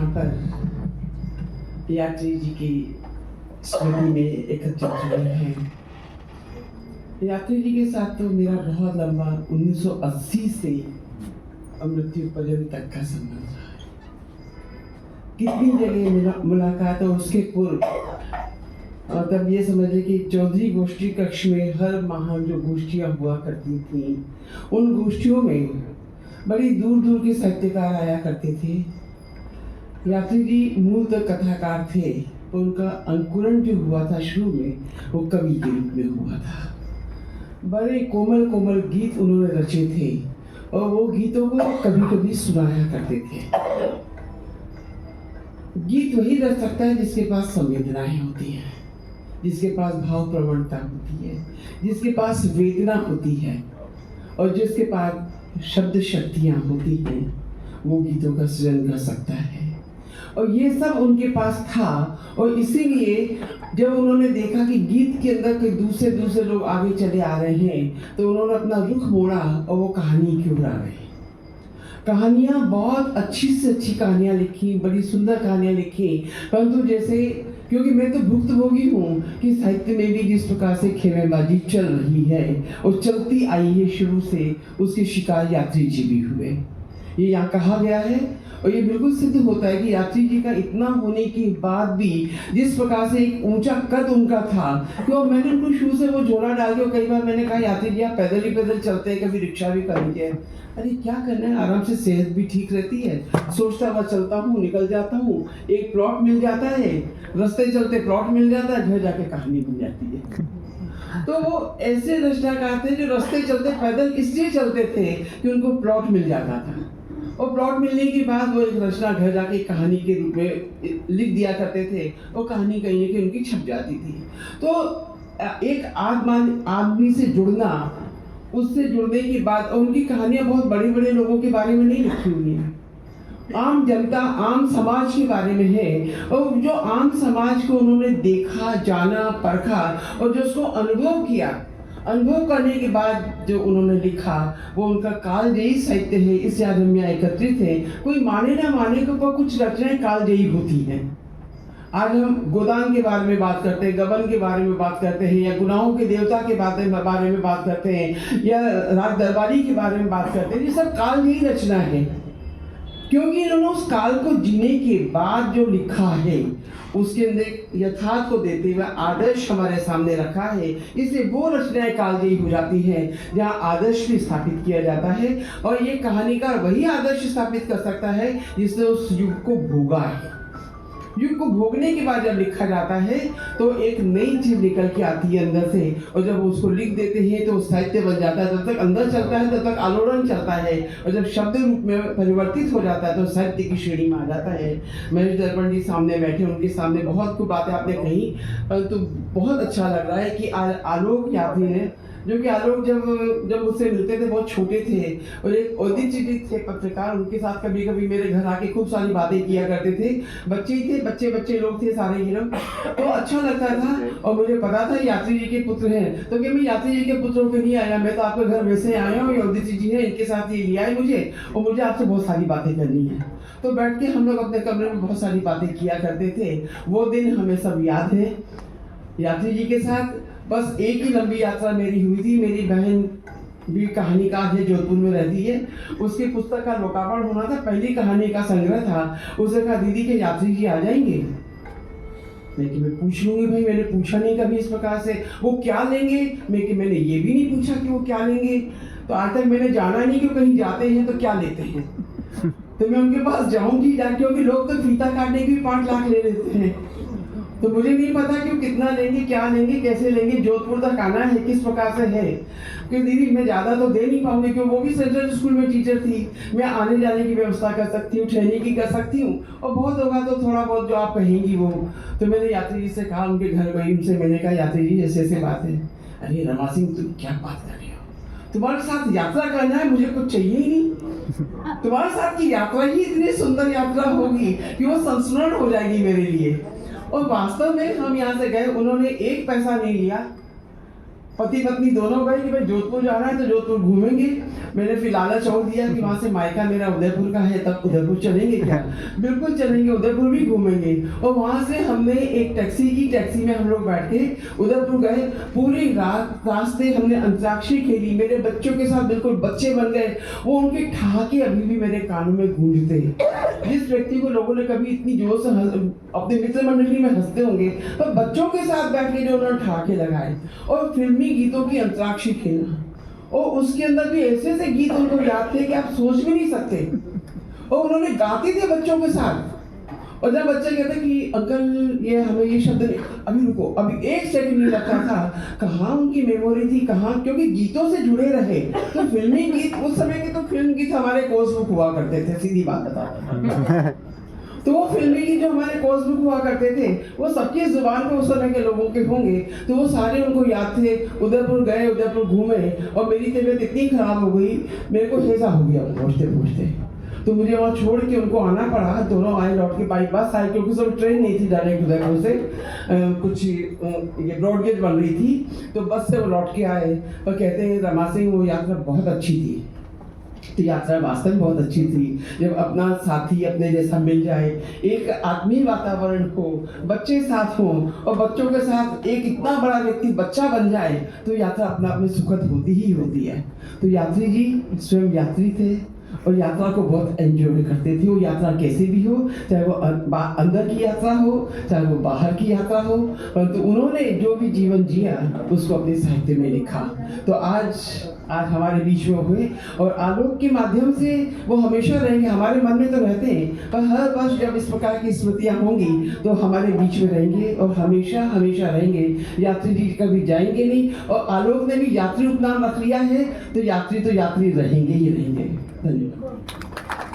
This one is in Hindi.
यहाँ पर यात्री जी की स्मृति में एकत्रित हुए हैं। यात्री जी के साथ तो मेरा बहुत लंबा 1980 से मृत्यु पर्यंत तक का संबंध रहा है। कितनी जगह मुलाकात और उसके पूर्व, और तब ये समझिए कि चौधरी गोष्ठी कक्ष में हर माह जो गोष्ठियाँ हुआ करती थी, उन गोष्ठियों में बड़ी दूर दूर के साहित्यकार आया करते थे। यात्री जी मूलतः कथाकार थे, तो उनका अंकुरण जो हुआ था शुरू में, वो कवि के रूप में हुआ था। बड़े कोमल कोमल गीत उन्होंने रचे थे और वो गीतों को कभी कभी सुनाया करते थे। गीत वही रच सकता है जिसके पास संवेदनाएं होती हैं, जिसके पास भाव प्रवणता होती है, जिसके पास वेदना होती है और जिसके पास शब्द शक्तियां होती हैं, वो गीतों का सृजन कर सकता है। और ये सब उनके पास था, और इसीलिए जब उन्होंने देखा कि गीत के अंदर कोई दूसरे लोग आगे चले आ रहे हैं, तो उन्होंने अपना रुख मोड़ा और वो कहानी की ओर आ गए। कहानियाँ बहुत अच्छी से अच्छी कहानियाँ लिखी, बड़ी सुंदर कहानियाँ लिखी, परंतु जैसे, क्योंकि मैं तो भुक्तभोगी हूँ कि साहित्य में भी जिस प्रकार से खेमेबाजी चल रही है और चलती आई है शुरू से, उसके शिकार यात्री जी भी हुए। ये यहाँ कहा गया है और ये बिल्कुल सिद्ध होता है कि यात्री जी का इतना होने के बाद भी जिस प्रकार से एक ऊंचा कद उनका था, क्यों मैंने उनको शुरू से वो झोला डाल के, कई बार मैंने कहा यात्री जी आप पैदल ही पैदल चलते हैं, कभी रिक्शा भी कर लीजिए। अरे क्या करना है, आराम से सेहत भी ठीक रहती है, सोचता हुआ चलता हूँ, निकल जाता हूँ, एक प्लॉट मिल जाता है, रास्ते चलते प्लॉट मिल जाता है, घर जाके कहानी बन जाती है। तो वो ऐसे रचनाकार थे जो रास्ते चलते पैदल इसलिए चलते थे कि उनको प्लॉट मिल जाता था, और प्लॉट मिलने के बाद वो एक रचना घर जाके कहानी के रूप में लिख दिया करते थे, वो कहानी कहीं ना कहीं उनकी छप जाती थी। तो एक आदमी से जुड़ना, उससे जुड़ने के बाद उनकी कहानियां बहुत बड़े बड़े लोगों के बारे में नहीं लिखी हुई हैं, आम जनता, आम समाज के बारे में है, और जो आम समाज को उन्होंने देखा, जाना, परखा और जो उसको अनुभव किया, अनुभव करने के बाद जो उन्होंने लिखा, वो उनका कालजयी साहित्य है। इस याद हम यहाँ एकत्रित है। कोई माने ना माने को कुछ रचनाएं कालजयी होती हैं। आज हम गोदान के बारे में बात करते हैं, गबन के बारे में बात करते हैं, या गुनाहों के देवता के बारे में बात करते हैं, या राज दरबारी के बारे में बात करते हैं। ये सब कालजयी रचना है, क्योंकि इन्होंने उस काल को जीने के बाद जो लिखा है, उसके अंदर यथार्थ को देते हुए आदर्श हमारे सामने रखा है। इसलिए वो रचनाएं कालजयी हो जाती हैं जहाँ आदर्श भी स्थापित किया जाता है, और ये कहानीकार वही आदर्श स्थापित कर सकता है जिसने उस युग को भोगा है। युग को भोगने के बाद जब लिखा जाता है तो एक नई चीज निकल के आती है अंदर से, और जब उसको लिख देते हैं तो साहित्य बन जाता है। जब तक अंदर चलता है तब तक आलोड़न चलता है, और जब शब्द रूप में परिवर्तित हो जाता है तो साहित्य की श्रेणी में आ जाता है। महेश दर्पण जी सामने बैठे, उनके सामने बहुत कुछ बातें आपने कही, परंतु बहुत अच्छा लग रहा है कि आलोक यात्री ने, जो कि आलोक जब मुझसे मिलते थे बहुत छोटे थे, और एक उदित जी थे पत्रकार, उनके साथ कभी कभी मेरे घर आके खूब सारी बातें किया करते थे। बच्चे ही थे, बच्चे लोग थे सारे ही लोग, तो अच्छा लगता था। और मुझे पता था यात्री जी के पुत्र हैं, तो कि मैं यात्री जी के पुत्रों पे नहीं आया, मैं तो आपके घर वैसे आया हूँ, उदित जी हैं, इनके साथ ये लिया है मुझे, और मुझे आपसे बहुत सारी बातें करनी है। तो बैठ के हम लोग अपने कमरे में बहुत सारी बातें किया करते थे। वो दिन हमें सब याद है। यात्री जी के साथ बस एक ही लंबी यात्रा मेरी हुई थी। मेरी बहन भी कहानीकार है, जोधपुर में रहती है, उसकी पुस्तक का लोकार्पण होना था, पहली कहानी का संग्रह था। उसने कहा दीदी के यात्री जी आ जाएंगे। मैं पूछ लूंगी भाई, मैंने पूछा नहीं कभी इस प्रकार से, वो क्या लेंगे, मैंने ये भी नहीं पूछा कि वो क्या लेंगे। तो आज तक मैंने जाना नहीं कि कहीं जाते हैं तो क्या लेते हैं, तो मैं उनके पास जाऊंगी, क्योंकि लोग तो फीता काटने की 5 लाख ले लेते हैं, तो मुझे नहीं पता कि वो कितना लेंगे, क्या लेंगे, कैसे लेंगे, जोधपुर तक आना है, किस प्रकार से है। क्योंकि दीदी मैं ज़्यादा तो दे नहीं पाऊंगी, क्योंकि वो भी सेंट्रल स्कूल में टीचर थी, मैं आने जाने की व्यवस्था कर सकती हूँ, ठहरने की कर सकती हूँ, और बहुत होगा तो थोड़ा बहुत जो आप कहेंगी वो। तो मैंने यात्री जी से कहा, उनके घर गई, उनसे मैंने कहा यात्री जी ऐसे ऐसे बात है। अरे रमा सिंह तुम क्या बात कर रहे हो, तुम्हारे साथ यात्रा करना है, मुझे कुछ चाहिए ही नहीं। तुम्हारे साथ की यात्रा ही इतनी सुंदर यात्रा होगी कि वो संस्मरण हो जाएगी मेरे लिए। और वास्तव में हम यहाँ से गए, उन्होंने 1 पैसा नहीं लिया, पति पत्नी दोनों गए कि भाई जोधपुर जाना है तो जोधपुर घूमेंगे। मैंने फिर लालच और दिया कि वहाँ से मायका मेरा उदयपुर का है, तब उदयपुर चलेंगे क्या? बिल्कुल चलेंगे, उदयपुर भी घूमेंगे। और वहाँ से हमने एक टैक्सी में हम लोग बैठ के उदयपुर गए। पूरी रात रास्ते हमने अंतराक्षरी खेली, मेरे बच्चों के साथ बिल्कुल बच्चे बन गए। वो उनके ठहाके अभी भी मेरे कानों में गूंजते हैं। जिस व्यक्ति को लोगों ने कभी इतनी जोर से अपने मित्र मंडली में हंसते होंगे, पर बच्चों के साथ बैठ के जो उन्होंने ठहाके लगाए और फिल्मी गीतों की अंतराक्षरी खेलना, और उसके अंदर भी ऐसे ऐसे गीत उनको याद थे कि आप सोच भी नहीं सकते। और उन्होंने गाते थे बच्चों के साथ। और जब बच्चे कहते कि अंकल ये हमें ये शब्द अभी रुको, अभी एक सेकंड नहीं लगता था कहाँ उनकी मेमोरी थी, कहाँ, क्योंकि गीतों से जुड़े रहे। तो फिल्मी गीत उस समय के, तो फिल्म गीत हमारे कोर्स बुक हुआ करते थे, सीधी बात बताओ। तो वो फिल्मी गीत जो हमारे कोर्स बुक हुआ करते थे वो सबकी जुबान पे उस समय के लोगों के होंगे, तो वो सारे उनको याद थे। उदयपुर गए, उदयपुर घूमे, और मेरी तबीयत इतनी खराब हो गई, मेरे को हैजा हो गया पहुँचते पहुँचते। तो मुझे वहाँ छोड़ के उनको आना पड़ा। दोनों आए लौट के बाई बस आए, क्योंकि सब ट्रेन नहीं थी डायरेक्ट उदयपुर से, कुछ ये ब्रॉडगेज बन रही थी, तो बस से वो लौट के आए और कहते हैं रमा सिंह वो यात्रा बहुत अच्छी थी। तो यात्रा वास्तव में बहुत अच्छी थी। जब अपना साथी अपने जैसा मिल जाए, एक आत्मीय वातावरण हो, बच्चे साथ हों, और बच्चों के साथ एक इतना बड़ा व्यक्ति बच्चा बन जाए, तो यात्रा अपना अपने सुखद होती ही होती है। तो यात्री जी स्वयं यात्री थे और यात्रा को बहुत एंजॉय करते थे। वो यात्रा कैसी भी हो, चाहे वो अंदर की यात्रा हो, चाहे वो बाहर की यात्रा हो, परंतु उन्होंने जो भी जीवन जिया उसको अपने साहित्य में लिखा। तो आज हमारे बीच में हुए, और आलोक के माध्यम से वो हमेशा रहेंगे। हमारे मन में तो रहते हैं, पर हर वर्ष जब इस प्रकार की स्मृतियाँ होंगी तो हमारे बीच में रहेंगे और हमेशा हमेशा रहेंगे। यात्री जी कभी जाएंगे नहीं, और आलोक ने भी यात्री उपनाम रख लिया है, तो यात्री रहेंगे ही रहेंगे। धन्यवाद।